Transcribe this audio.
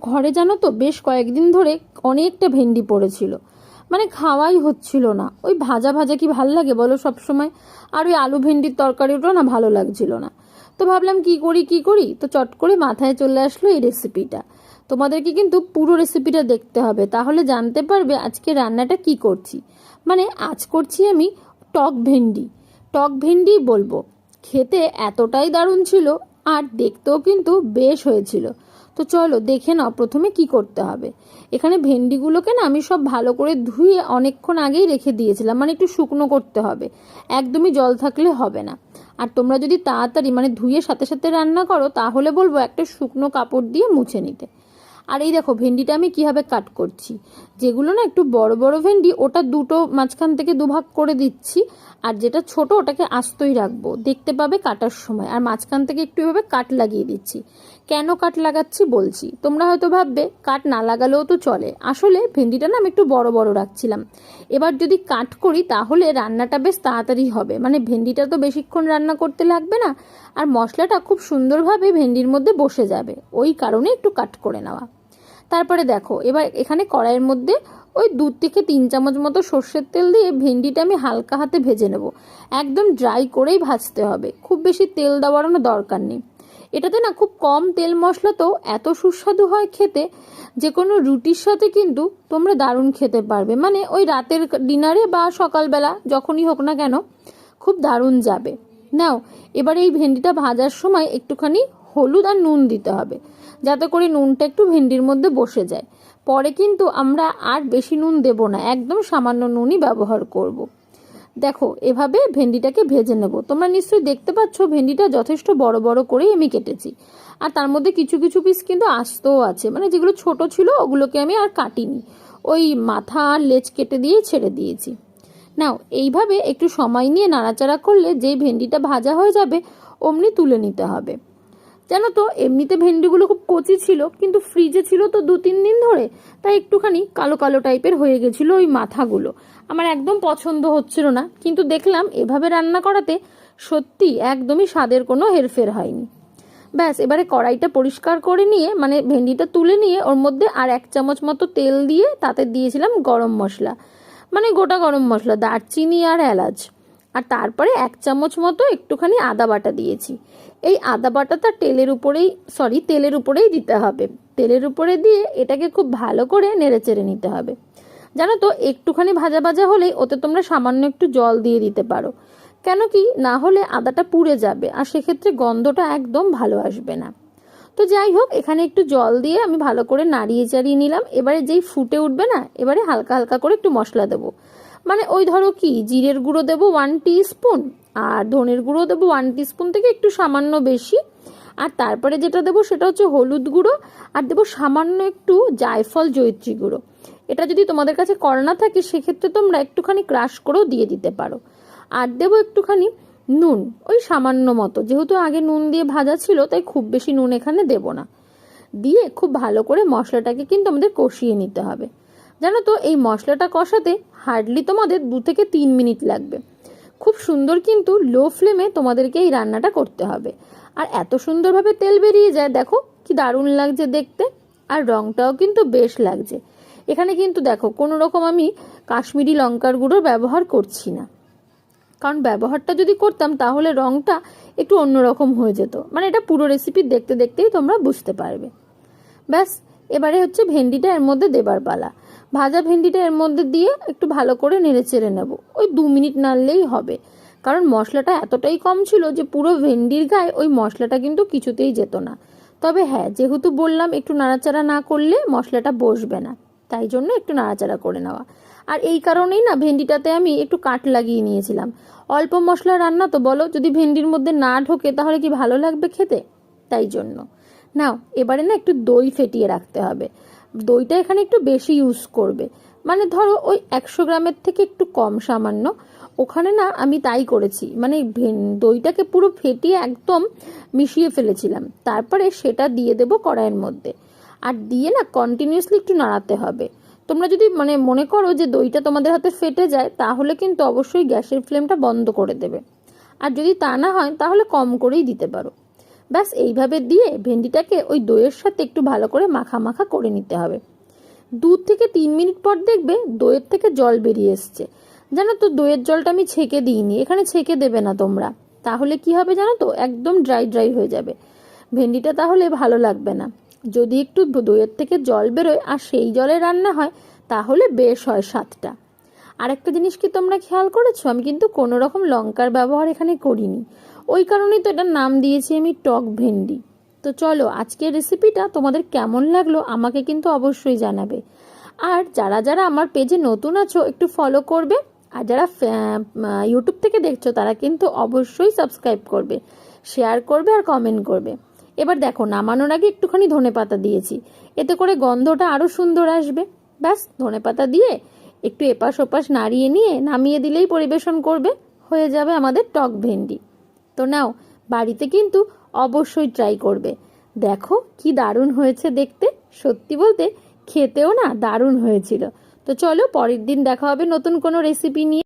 ঘরে জানো তো বেশ কয়েকদিন ধরে অনেকটা ভেন্ডি পড়েছিল, মানে খাওয়াই হচ্ছিল না। ওই ভাজা ভাজা কি ভাল লাগে বলো সব সময়, আর ওই আলু ভেন্ডির তরকারিটাও না ভালো লাগছিল না। তো ভাবলাম কি করি, তো চট করে মাথায় চলে আসলো এই রেসিপিটা। তোমাদেরকে কিন্তু পুরো রেসিপিটা দেখতে হবে, তাহলে জানতে পারবে আজকে রান্নাটা কি করছি। মানে আজ করছি আমি টক ভেন্ডি। টক ভেন্ডি বলবো, খেতে এতটাই দারুণ ছিল আর দেখতেও কিন্তু বেশ হয়েছিল। তো চলো দেখে নাও প্রথমে কি করতে হবে। এখানে ভেন্ডিগুলোকে না আমি সব ভালো করে ধুয়ে অনেকক্ষণ আগেই রেখে দিয়েছিলাম, মানে একটু শুকনো করতে হবে, একদমই জল থাকলে হবে না। আর তোমরা যদি তাড়াতাড়ি মানে ধুয়ে সাথে সাথে রান্না করো তাহলে বলবো একটা শুকনো কাপড় দিয়ে মুছে নিতে। আর এই দেখো ভেন্ডিটা আমি কিভাবে কাট করছি। যেগুলো না একটু বড় বড় ভেন্ডি ওটা দুটো মাঝখান থেকে দুভাগ করে দিচ্ছি, আর যেটা ছোট ওটাকে আস্তই রাখবো, দেখতে পাবে কাটার সময়। আর মাঝখান থেকে একটু এভাবে কাট লাগিয়ে দিচ্ছি। কেন কাট লাগাচ্ছি বলছি, তোমরা হয়তো ভাববে কাট না লাগালেও তো চলে। আসলে ভেন্ডিটা না আমি একটু বড় বড় রাখছিলাম। এবার যদি কাট করি তাহলে রান্নাটা বেশ তাড়াতাড়ি হবে, মানে ভেন্ডিটা তো বেশিক্ষণ রান্না করতে লাগবে না, আর মশলাটা খুব সুন্দরভাবে ভেন্ডির মধ্যে বসে যাবে, ওই কারণে একটু কাট করে নেওয়া। তারপরে দেখো এবার এখানে কড়াইয়ের মধ্যে ওই 2 থেকে 3 চামচ মতো সর্ষের তেল দিয়ে ভেন্ডিটা আমি হালকা হাতে ভেজে নেব। একদম ড্রাই করেই ভাজতে হবে, খুব বেশি তেল দেওয়ার দরকার নেই। এটাতে না খুব কম তেল মশলা তো এত সুস্বাদু হয় খেতে, যে কোনো রুটির সাথে কিন্তু তোমরা দারুণ খেতে পারবে, মানে ওই রাতের ডিনারে বা সকালবেলা যখনই হোক না কেন খুব দারুণ যাবে। নাও এবার এই ভেন্ডিটা ভাজার সময় একটুখানি হলুদ আর নুন দিতে হবে, যাতে করে নুনটা একটু ভেন্ডির মধ্যে বসে যায়। পরে কিন্তু আমরা আর বেশি নুন দেব না, একদম সামান্য নুনই ব্যবহার করব। দেখো এভাবে ভেন্ডিটাকে ভেজে নেব। তোমরা নিশ্চয়ই দেখতে পাচ্ছ ভেন্ডিটা যথেষ্ট বড় বড় করেই আমি কেটেছি, আর তার মধ্যে কিছু কিছু পিস কিন্তু আস্তও আছে, মানে যেগুলো ছোট ছিল ওগুলোকে আমি আর কাটিনি, ওই মাথা আর লেজ কেটে দিয়ে ছেড়ে দিয়েছি। নাও এইভাবে একটু সময় নিয়ে নাড়াচাড়া করলে যেই ভেন্ডিটা ভাজা হয়ে যাবে অমনি তুলে নিতে হবে। জানো তো এমনিতে ভেন্ডিগুলো খুব কচি ছিল, কিন্তু ফ্রিজে ছিল তো 2-3 দিন ধরে, তাই একটুখানি কালো কালো টাইপের হয়ে গেছিলো ওই মাথাগুলো। আমার একদম পছন্দ হচ্ছিল না, কিন্তু দেখলাম এভাবে রান্না করাতে সত্যি একদমই স্বাদের কোনো হেরফের হয়নি। ব্যাস এবারে কড়াইটা পরিষ্কার করে নিয়ে মানে ভেন্ডিটা তুলে নিয়ে ওর মধ্যে আর 1 চামচ মতো তেল দিয়ে তাতে দিয়েছিলাম গরম মশলা, মানে গোটা গরম মশলা, দারচিনি আর এলাচ। আর তারপরে 1 চামচ মতো একটুখানি আদা বাটা দিয়েছি। এই আদা বাটাটা তেলের উপরেই দিতে হবে। তেলের উপরে দিয়ে এটাকে খুব ভালো করে নেড়েচেড়ে নিতে হবে। জানো তো একটুখানি ভাজা ভাজা হলেই ওতে তোমরা সামান্য একটু জল দিয়ে দিতে পারো, কেন কি না হলে আদাটা পুড়ে যাবে আর সেক্ষেত্রে গন্ধটা একদম ভালো আসবে না। তো যাই হোক এখানে একটু জল দিয়ে আমি ভালো করে নাড়িয়ে চাড়িয়ে নিলাম। এবারে যেই ফুটে উঠবে না, এবারে হালকা হালকা করে একটু মশলা দেবো, মানে ওই ধরো কি জিরের গুঁড়ো দেবো 1 টিস্পুন, আর ধনের গুঁড়ো দেবো 1 টিস্পুন থেকে একটু সামান্য বেশি। আর তারপরে যেটা দেবো সেটা হচ্ছে হলুদ গুঁড়ো, আর দেবো সামান্য একটু জায়ফল জয়িত্রী গুঁড়ো। এটা যদি তোমাদের কাছে করা না থাকে সেক্ষেত্রে তোমরা একটুখানি ক্রাশ করেও দিয়ে দিতে পারো। আর দেবো একটুখানি নুন, ওই সামান্য মতো, যেহেতু আগে নুন দিয়ে ভাজা ছিল তাই খুব বেশি নুন এখানে দেব না। দিয়ে খুব ভালো করে মশলাটাকে কিন্তু আমাদের কষিয়ে নিতে হবে। জানো তো এই মশলাটা কষাতে হার্ডলি তোমাদের 2 থেকে 3 মিনিট লাগবে। খুব সুন্দর কিন্তু লো ফ্লেমে তোমাদেরকে এই রান্নাটা করতে হবে। আর এত সুন্দরভাবে তেল বেরিয়ে যায়, দেখো কি দারুণ লাগছে দেখতে, আর রংটাও কিন্তু বেশ লাগছে। এখানে কিন্তু দেখো কোনো রকম আমি কাশ্মীরি লঙ্কার গুঁড়োর ব্যবহার করছি না, কারণ ব্যবহারটা যদি করতাম তাহলে রংটা একটু অন্যরকম হয়ে যেত। মানে এটা পুরো রেসিপি দেখতে দেখতেই তোমরা বুঝতে পারবে। ব্যাস এবারে হচ্ছে ভেন্ডিটা এর মধ্যে দেবার পালা। ভাজা ভেন্ডিটা এর মধ্যে দিয়ে একটু ভালো করে নেড়ে চেড়ে নেবো, ওই 2 মিনিট নাড়লেই হবে, কারণ মশলাটা এতটাই কম ছিল যে পুরো ভেন্ডির গায়ে ওই মশলাটা কিন্তু কিছুতেই যেত না। তবে হ্যাঁ, যেহেতু বললাম একটু নাড়াচাড়া না করলে মশলাটা বসবে না, তাই জন্য একটু নাড়াচাড়া করে নেওয়া। আর এই কারণেই না ভেন্ডিটাতে আমি একটু কাট লাগিয়ে নিয়েছিলাম। অল্প মশলা রান্না তো বলো, যদি ভেন্ডির মধ্যে না ঢোকে তাহলে কি ভালো লাগবে খেতে, তাই জন্য। নাও এবারে না একটু দই ফেটিয়ে রাখতে হবে। দইটা এখানে একটু বেশি ইউজ করবে, মানে ধরো ওই 100 গ্রামের থেকে একটু কম সামান্য। ওখানে না আমি তাই করেছি, মানে দইটাকে পুরো ফেটিয়ে একদম মিশিয়ে ফেলেছিলাম। তারপরে সেটা দিয়ে দেবো কড়াইয়ের মধ্যে, আর দিয়ে না কন্টিনিউয়াসলি একটু নাড়াতে হবে। তোমরা যদি মানে মনে করো যে দইটা তোমাদের হাতে ফেটে যায় তাহলে কিন্তু অবশ্যই গ্যাসের ফ্লেমটা বন্ধ করে দেবে, আর যদি তা না হয় তাহলে কম করেই দিতে পারো। ব্যাস এইভাবে দিয়ে ভেন্ডিটাকে ওই দইয়ের সাথে একটু ভালো করে মাখা মাখা করে নিতে হবে। 2 থেকে 3 মিনিট পর দেখবে দইয়ের থেকে জল বেরিয়ে এসছে। জানো তো, দইয়ের জলটা আমি ছেঁকে দিইনি, এখানে ছেঁকে দেবে না তোমরা, তাহলে কি হবে জানো তো, একদম ড্রাই ড্রাই হয়ে যাবে ভেন্ডিটা, তাহলে ভালো লাগবে না। যদি একটু দইয়ের থেকে জল বেরোয় আর সেই জলে রান্না হয় তাহলে বেশ হয় স্বাদটা। আর একটা জিনিস কি তোমরা খেয়াল করেছো, আমি কিন্তু কোনো রকম লঙ্কার ব্যবহার এখানে করিনি, ওই কারণেই তো এটার নাম দিয়েছি আমি টক ভেন্ডি। তো চলো, আজকের রেসিপিটা তোমাদের কেমন লাগলো আমাকে কিন্তু অবশ্যই জানাবে। আর যারা যারা আমার পেজে নতুন আছো একটু ফলো করবে, আর যারা ইউটিউব থেকে দেখছো তারা কিন্তু অবশ্যই সাবস্ক্রাইব করবে, শেয়ার করবে আর কমেন্ট করবে। এবার দেখো, নামানোর আগে একটুখানি ধনেপাতা দিয়েছি, এতে করে গন্ধটা আরও সুন্দর আসবে। ব্যাস, ধনেপাতা দিয়ে একটু এপাশ ওপাশ নাড়িয়ে নিয়ে নামিয়ে দিলেই পরিবেশন করবে, হয়ে যাবে আমাদের টক ভেন্ডি। তো নাও, বাড়িতে কিন্তু অবশ্যই ট্রাই করবে। দেখো কি দারুণ হয়েছে দেখতে, সত্যি বলতে খেতেও না দারুণ হয়েছিল। তো চলো, পরের দিন দেখা হবে নতুন কোনো রেসিপি নিয়ে।